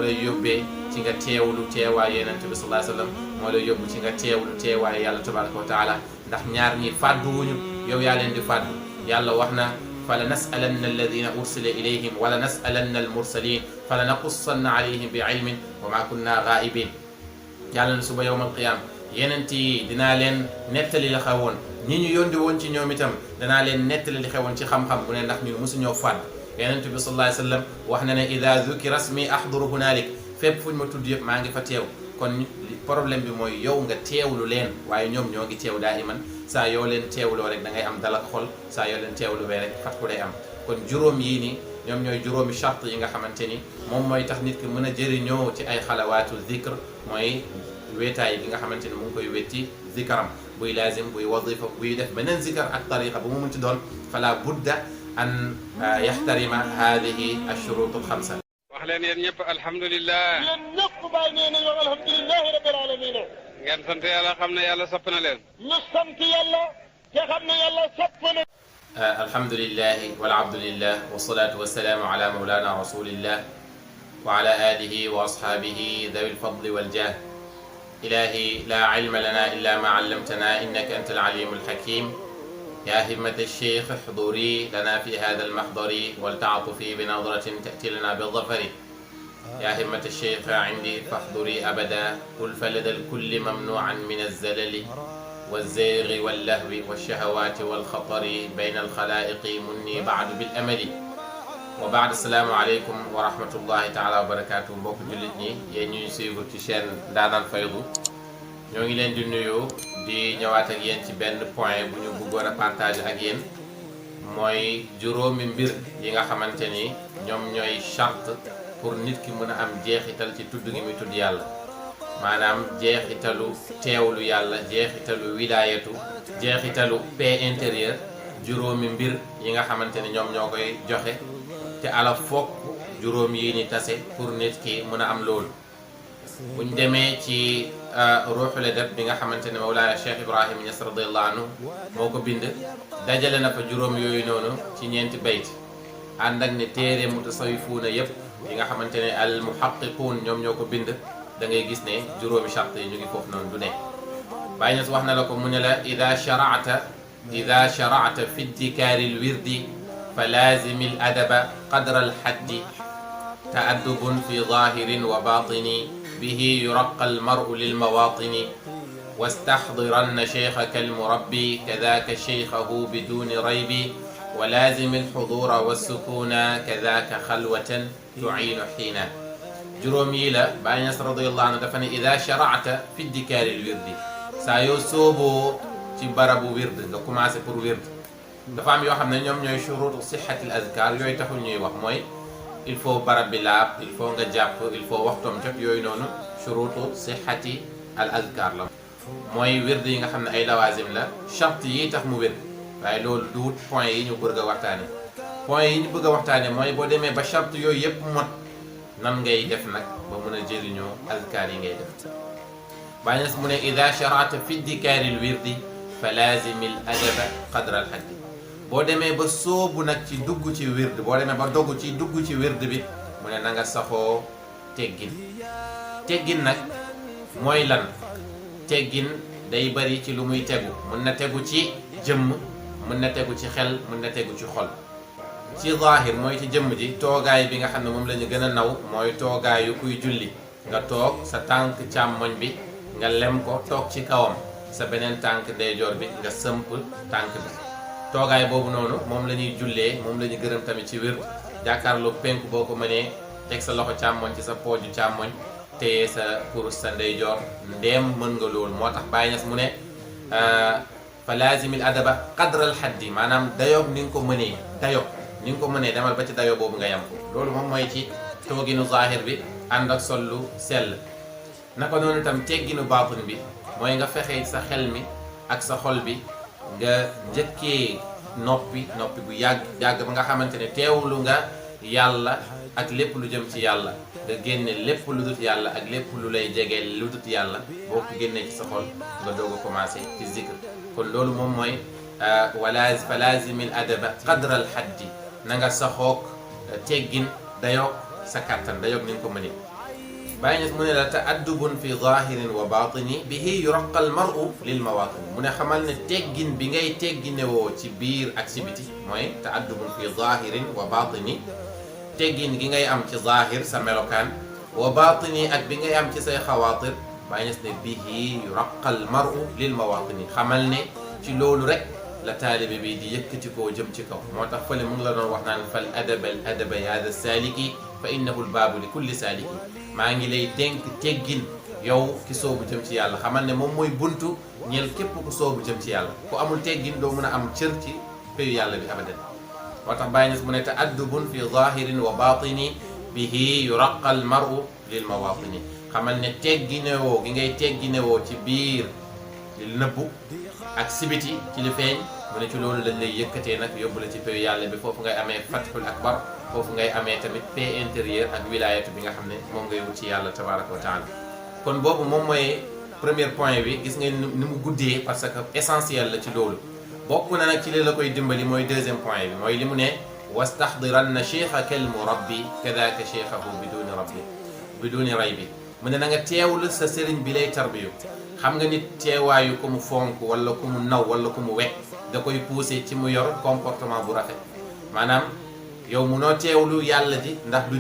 moo lay yóbbee ci nga teewlu teewaay yonent bi sallallahu alayhi wa sallam moo lay yóbbu ci nga teewlu teewaay yàlla tabaraka wa taala ndax ñaar ñi fàddu wuñu yow yaa leen di fàddu yàlla wax na fala nasalanna alladina ursila ilayhim wala nasalanna almursalin fala naqussanna alayhim bi ilmin wa ma kunna ghaibin yàlla na suba yowmal qiyam yenent yi dinaa leen nettali la xewoon ñi ñu yóndi woon ci ñoom itam danaa leen nettali li xewoon ci xam-xam bu ne ndax ñun mosuñoo fàdd yenent bi sallallahu alayhi wa sallam wax na ne ida dhukira ismi ahduru hunalik fépp fuñ ma tudd yëpp maa ngi fa teew kon problème bi mooy yow nga teewlu leen waaye ñoom ñoo ngi teew daa iman saa yoo leen teewloo rek da ngay am dalak xol saa yoo leen teewlu bee rek fat ku day am kon juróom yii ni ñoom ñooy juróomi charte yi nga xamante ni moom mooy tax nit ki mën a jëriñoo ci ay xalawaatu zikr mooy wéetaay gi nga xamante ni mu ngi koy wetti zikram buy laazim buy wadifa buy def beneen zikr ak tariqa bu mu munti doon fala budda an yaxtarima hadihi ashurut alxamsa wax leen yéen ñëpp alhamdulilah yéen ñëpp bàyyi nee nañu alhamdulilahi rabbil alamin ngeen sant yàlla xam ne yàlla sopp na leen ñu sant yàlla te xam ne yàlla sopp na alhamdulillahi walabdulillah wasalaatu wasalaamu ala mawlana rasulillah wa ala alihi wa ashabihi dawi alfadli waljah ilahi la ilma lana illa ma allamtana innaka anta alalimu alhakim يا همة الشيخ احضري لنا في هذا المحضر ولتعطفي بنظرة تأتي لنا بالظفر يا همة الشيخ عندي فاحضري أبدا قل فلدى الكل ممنوعا من الزلل والزيغ واللهو والشهوات والخطر بين الخلائق مني بعد بالأمل وبعد السلام عليكم ورحمة الله تعالى وبركاته mbokk jullit ñi yéen ñuy suivre ci chaîne Ndaanaan Faydu ñoo ngi leen di nuyu di ñëwaat ak yéen ci benn point bu ñu bëggoon a partager ak yéen mooy juróomi mbir yi nga xamante ni ñoom ñooy charte pour nit ki mën a am jeexital ci tudd gi muy tudd yàlla maanaam jeexitalu teewlu yàlla jeexitalu wilaayatu jeexitalu paix intérieure juróomi mbir yi nga xamante ni ñoom ñoo koy joxe te ala foog juróom yi ni tase pour nit ki mën a am loolu buñ demee ci ruuxul adab bi nga xamante ne Mawlaaya Cheikh Ibrahim Niass radiyallahu anhu moo ko bind dajale na fa juróom yooyu noonu ci ñeenti bayt ànd ak ne téere mutasawifuuna yëpp yi nga xamante ne al muhaqiquun ñoom ñoo ko bind da ngay gis ne juróomi charte yi ñu ngi foofu noonu du ne Baay Ñas wax na la ko mu ne la ida shara'ta fi iddikaari lwirdi fa laazimi al adaba qadra al haddi ta'addubun fi zahirin wa batini به يرقى المرء للمواطن واستحضرن شيخك المربي كذاك شيخه بدون ريب ولازم الحضور والسكون كذاك خلوة تعين حينا juróomi la Baay Ñas radiyallahu anhu dafa ne ida shara'ta fi iddikaari lwird saa yoo sooboo ci barabu wird nga commencé pour wird dafa am yoo xam ne ñoom ñooy shurutu sihhati al azkar yooyu taxul ñuy wax mooy il faut barab bi laab il faut nga jàpp il faut waxtoom jot yooyu noonu shurutu sihhati al azkar la mooy wird yi nga xam ne ay lawazim la charte yi tax mu wér waaye loolu duut point yi ñu bëgg a waxtaane point yi ñu bëgg a waxtaane mooy boo demee ba charte yooyu yëpp mot nan ngay def nag ba mën a jëriñoo azkar yi ngay def Baay Ñas mu ne ida shara'ta fi iddikaari al wirdi fa laazimi al adaba qadra al haddi boo demee ba soobu nag ci dugg ci wird boo demee ba dogg ci dugg ci wird bi mu ne na nga saxoo teggin nag mooy lan teggin day bari ci lu muy tegu mun na tegu ci jëmm mun na tegu ci xel mun na tegu ci xol ci zaahir mooy ci jëmm ji toogaay bi nga xam ne moom la ñu gën a naw mooy toogaayu kuy julli nga toog sa tànk càmmoñ bi nga lem ko toog ci kawam sa beneen tànk ndeyjoor bi nga sëmp tànk bi toogaay boobu noonu moom la ñuy jullee moom la ñu gërëm tamit ci wird jàkkaarloo penku boo ko mënee teg sa loxo càmmoñ ci sa pooju càmmoñ téye sa kurus sa ndeyjoor ndeem mën nga loolu moo tax Baay Ñas mu ne fa laazimil adaba qadral haddi maanaam dayoog ni nga ko mënee dayoog ni nga ko mënee demal ba ci dayoo boobu nga yam ko loolu moom mooy ci tooginu zahir bi ànd ak sollu sell naka noonu tam tegginu baatin bi mooy nga fexe sa xel mi ak sa xol bi nga njëkkee noppi bu yàgg ba nga xamante ne teewlu nga yàlla ak lépp lu jëm ci yàlla nga génne lépp lu dut yàlla ak lépp lu lay jege lu dut yàlla boo ko génnee ci sa xol nga doog a commencé ci zikr kon loolu moom mooy fa laazimil adaba qadra al haddi na nga saxoog teggin dayoog sa kattan dayoog ni nga ko mënee bàyyi ñes mu ne la ta'addubun fi zahirin wa batini bihi yuraqqa al mar'u lil mawatini mu ne xamal ne teggin bi ngay tegginewoo ci biir ak ci biti mooy ta'addubun fi zahirin wa batini teggin gi ngay am ci zahir sa melokaan wa batini ak bi ngay am ci say xawaatir bàyyi ñes ne bihi yuraqqa al mar'u lil mawatini xamal ne ci loolu rek la taalibe bi di yëkkati koo jëm ci kaw moo tax fële mu ngi la doon wax naan fal adaba al adaba ya hada saliki fa innahu al baabu li kulli saliki maa ngi lay dénk teggin yow ki soobu jëm ci yàlla xamal ne moom mooy buntu ñeel képp ku soobu jëm ci yàlla ku amul teggin doo mën a am cër ci péyu yàlla bi abadan moo tax bàyyi nas mu ne ta'addubun fi zahirin wa batini bihi yuraqqa al mar'u lil mawatini xamal ne tegginewoo gi ngay tegginewoo ci biir li nëbbu ak sibiti ci li feeñ mu ne ci loolu lañ lay yëkkatee nag yóbbu la ci péyu yàlla bi foofu ngay amee fathul akbar foofu ngay amee tamit paix intérieur ak wilayatu bi nga xam ne moom ngay wut ci yàlla tabaraka wa taala kon boobu moom mooy premier point bi gis nga ni mu guddee parce que essentiel la ci loolu bokk na nag ci li la koy dimbali mooy deuxième point bi mooy li mu ne wastahdiranna cheikhaka al murabbi kadaka cheikhahu biduni raybi mu ne na nga teewlu sa sëriñ bi lay tarbiyu xam nga nit teewaayu ku mu fonk wala ku mu naw wala ku mu wekk da koy poussé ci mu yor comportement bu rafet maanaam yow munoo teewlu yàlla ji ndax du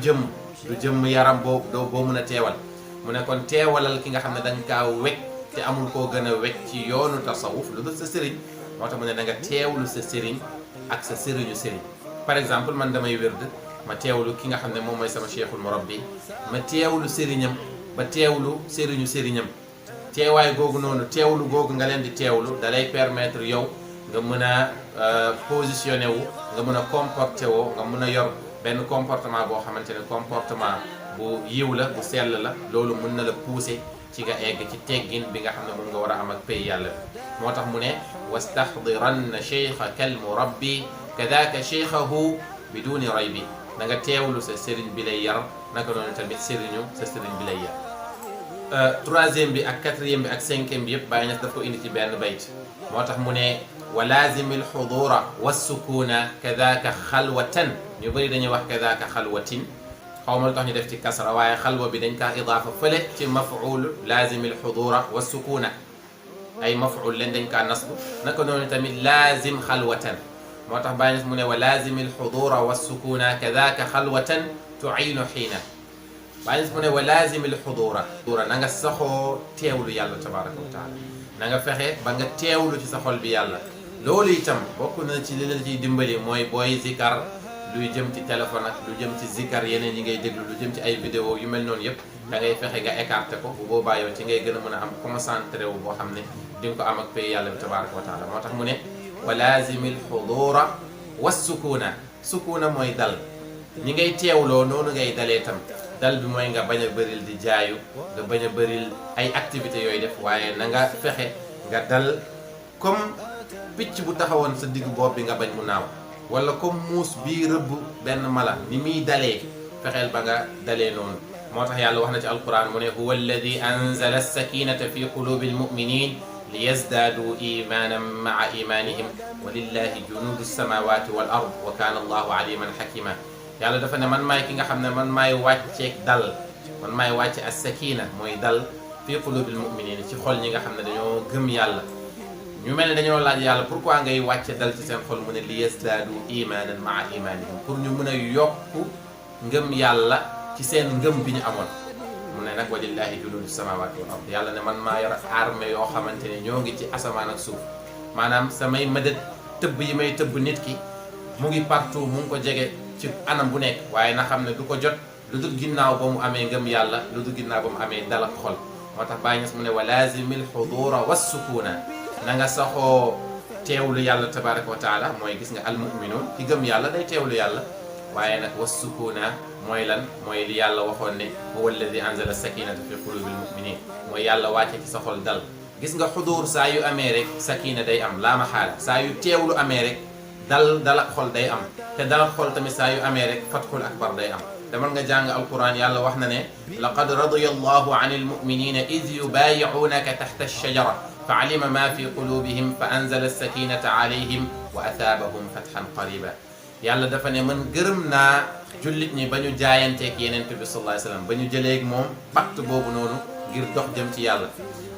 jëmm yaram boo mun a teewal mu ne kon teewalal ki nga xam ne da nga kaa wekk te amul koo gën a wekk ci yoonu tasawuf lu dul sa sëriñ moo tax mu ne da nga teewlu sa sëriñ ak sa sëriñu sëriñ par exemple man damay wérd ma teewlu ki nga xam ne moom mooy sama cheikhul murabbi ma teewlu sëriñam ba teewlu sëriñu sëriñam teewaay googu noonu teewlu googu nga leen di teewlu da lay permettre yow nga mën a positionné wu nga mën a comporté woo nga mën a yor benn comportement boo xamante ne comportement bu yiw la bu sell la loolu mën na la pousser ci nga egg ci teggin bi nga xam ne moom nga war a am ak pay yàlla bi moo tax mu ne wastahdiranna cheikhaka al murabbi kadaka cheikhahu biduni raybi da nga teewlu sa sëriñ bi lay yar naka noonu tamit sëriñu sa sëriñ bi lay yar troisième bi ak quatrième bi ak cinquième bi yëpp bàyyi na daf ko indi ci benn bayt moo tax mu ne wa laazimi alxudura wassukuna kadaka xalwatan ñu bëri dañuy wax kadaka xalwatin xaw ma lu tax ñu def ci kasra waaye xalwa bi dañ kaa idaafa fële ci maf'ul laazimi alxudura wassukuna ay maf'ul leen dañ kaa nasbu naka noonu tamit laazim xalwatan moo tax bàyyi na mu ne wa laazimi alxudura wassukuna kadaka xalwatan tu'iinu xiina bàyyi mu ne wa laazimi alxudura na nga saxoo teewlu yàlla tabaraka wa taala na nga fexe ba nga teewlu ci sa xol bi yàlla loolu itam bokk na ci li la ciy dimbali mooy booy zikar luy jëm ci téléphone ak lu jëm ci zikar yeneen yi ngay déglu lu jëm ci ay vidéo yu mel noonu yëpp da ngay fexe nga écarté ko bu boobaa yow ci ngay gën a mën a am concentré wu boo xam ne di nga ko am ak pay yàlla bi tabaraka wa taala moo tax mu ne wa laazimi alxudura wassukuna sukuna mooy dal ñi ngay teewloo noonu ngay dalee tam dal bi mooy nga bañ a bëril di jaayu nga bañ a bëril ay activités yooyu def waaye na nga fexe nga dal comme picc bu taxawoon sa digg bopp bi nga bañ mu naaw wala comme muus bii rëbb benn mala ni muy dalee fexeel ba nga dalee noonu moo tax yàlla wax na ci alquran mu ne huwa alladi anzala alsakinata fi qulubi almuminin liyazdaadu imanan maa imanihim wa lillahi junudu alsamawati wal ard wa kana allahu aliman hakima yàlla dafa ne man maay ki nga xam ne man maay wàcceeg dal man maay wàcce as sakina mooy dal fi qulubil muminin ci xol ñi nga xam ne dañoo gëm yàlla ñu mel ne dañoo laaj yàlla pourquoi ngay wàcce dal ci seen xol mu ne li yasdaadu imanan maa imanihim pour ñu mën a yokku ngëm yàlla ci seen ngëm bi ñu amoon mu ne nag walillahi junuudu samawati wal ard yàlla ne man maa yor armée yoo xamante ne ñoo ngi ci asamaan ak suuf maanaam samay mëdët tëbb yi may tëbb nit ki mu ngi partout mu ngi ko jege ci anam bu nekk waaye na xam ne du ko jot lu dul ginnaaw ba mu amee ngëm yàlla lu dul ginnaaw ba mu amee dal ak xol moo tax bàyyi ñes mu ne wa laazimil xudura wassukuna na nga saxoo teewlu yàlla tabaraka wa taala mooy gis nga almuminuun ki gëm yàlla day teewlu yàlla waaye nag wassukuna mooy lan mooy li yàlla waxoon ne huwa alladi anzala sakinata fi qulubil muminin mooy yàlla wàcce ci sa xol dal gis nga xudur saa yu amee rek sakina day am laa maxaala saa yu teewlu amee rek dal ak xol day am te dal ak xol tamit saa yu amee rek fatxul akbar day am demal nga jàng alquran yàlla wax na ne laqad radiya allahu an almuminina id yubayi'unaka taxta alshajara fa alima ma fi qulubihim fa anzala alsakinata alayhim wa athaabahum fatxan qariba yàlla dafa ne man gërëm naa jullit ñi ba ñu jaayanteeg yeneen bi sallallahu alayhi wasallam ba ñu jëleeg moom pacte boobu noonu ngir dox jëm ci yàlla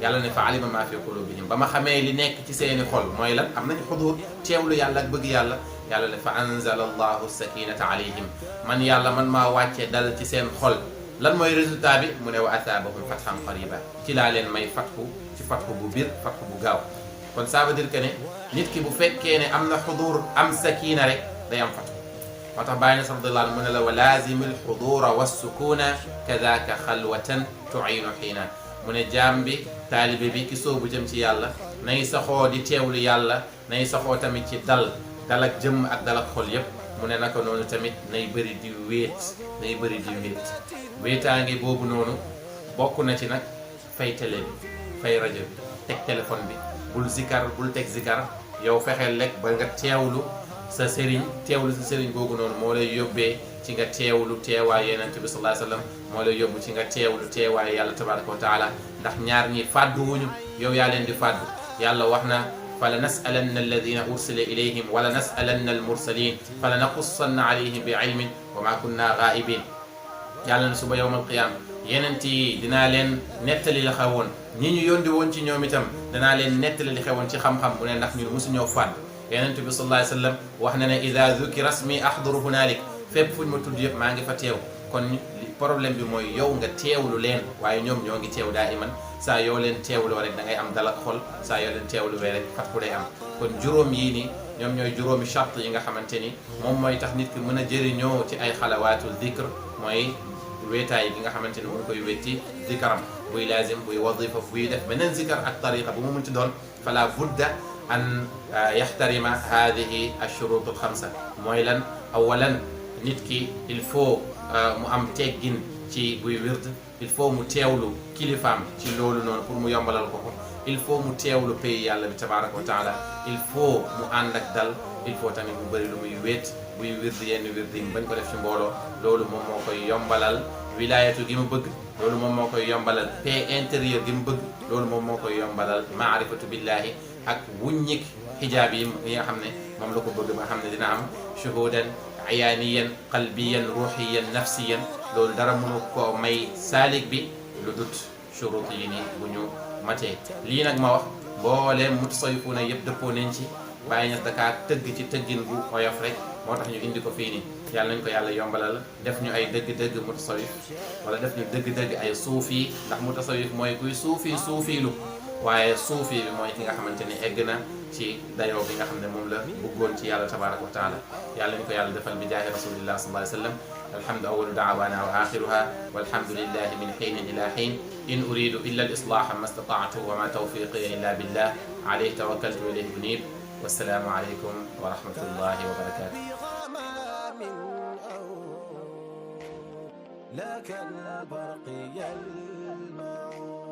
yàlla ne fa alima ma fi qulubihim ba ma xamee li nekk ci seeni xol mooy lan am nañu xudur teewlu yàlla ak bëgg yàlla yàlla ne fa anzala allahu sakinata alayhim man yàlla man maa wàcce dal ci seen xol lan mooy résultat bi mu ne wa athaabahum fathan qariba ci laa leen may fatxu ci fatxu bu biir fatxu bu gaaw kon ça veut dire que ne nit ki bu fekkee ne am na xudur am sakina rek day am fatxu moo tax bàyyi na radiyallahu anhu mu ne la wa laazimi alxudura wassukuna kadaka xalwatan tuinu xiina mu ne jaam bi taalibe bi ki soobu jëm ci yàlla nay saxoo di teewlu yàlla nay saxoo tamit ci dal ak jëmm ak dal ak xol yépp mu ne naka noonu tamit nay bëri di wéet wéetaange boobu noonu bokk na ci nag fay télé bi fay rajo bi teg téléphone bi bul zikar bul teg zikar yow fexeel lekk ba nga teewlu sa sëriñ googu noonu moo lay yóbbee ci nga teewlu teewaay yonent bi sallallahu alayhi wasallam moo lay yóbbu ci nga teewlu teewaay yàlla tabaraka wa taala ndax ñaar ñi fàddu wuñu yow yaa leen di fàddu yàlla wax na fala nasalanna alladina ursila ilayhim wala nasalanna almursalin fala naqussanna alayhim bi ilmin wa ma kunna ghaibin yàlla na suba yawmal qiyaama yenent yi dinaa leen nettali la xewoon ñi ñu yóndi woon ci ñoom itam danaa leen nettali li xewoon ci xam-xam bu ne ndax ñun mosuñoo fàdd yenent bi sallallahu alayhi wasallam wax na ne ida dhukira ismi ahduru hunalik fépp fuñ ma tudd yëpp maa ngi fa teew kon problème bi mooy yow nga teewlu leen waaye ñoom ñoo ngi teew daa iman saa yoo leen teewloo rek da ngay am dalak xol saa yoo leen teewlu wee rek fat ku day am kon juróom yii ni ñoom ñooy juróomi charte yi nga xamante ni moom mooy tax nit ki mën a jëriñoo ci ay xalawaatu dhikr mooy wéetaay gi nga xamante ni mu koy wétti zikaram buy laazim buy wadifa buy def beneen zikar ak tariqa bu mu munti doon fala budda an yaxtarima hadihi ashurut alxamsa mooy lan awalan nit ki il faut mu am teggin ci buy wird il faut mu teewlu kilifaam ci loolu noonu pour mu yombalal ko il faut mu teewlu pays yàlla bi tabaraka wa taala il faut mu ànd ak dal il faut tamit mu bëri lu muy wéet buy wird yenn wird yi bañ ko def ci mbooloo loolu moom moo koy yombalal wilaayatu gi mu bëgg loolu moom moo koy yombalal paix intérieure gi mu bëgg loolu moom moo koy yombalal maarifatu billahi ak wuññik xijaab yi nga xam ne moom la ko bëgg ba xam ne dina am shuhudan ayaaniyan qalbiyan ruuxiyan nafsiyan loolu dara mënu ko may saalik bi lu dut shurut yi ni bu ñu matee lii nag ma wax mbooleem mutasawwifuuna yëpp dëppoo nañ ci bàyyi ña dakaa tëgg ci tëggin bu oyof rek moo tax ñu indi ko fii nii yàlla nañ ko yàlla yombalal def ñu ay dëgg-dëgg mutasawwif wala def ñu dëgg-dëgg ay suufi ndax mutasawwif mooy kuy suufiilu waaye suufi bi mooy ki nga xamante ni egg na ci dayoo bi nga xam ne moom la bëggoon ci yàlla tabaraka wa taala yàlla nañ ko yàlla defal bi jaahi rasulillah sallallahu alayhi wa sallam alhamdu awalu daawana wa axiruha walhamdulillahi min xiinin ila xiin in uridu illa al islaha ma stata'tu wa ma tawfiqiya illa billah alayhi tawakkaltu wa ilayhi unib والسلام عليكم ورحمة الله وبركاته لك البرق يلمع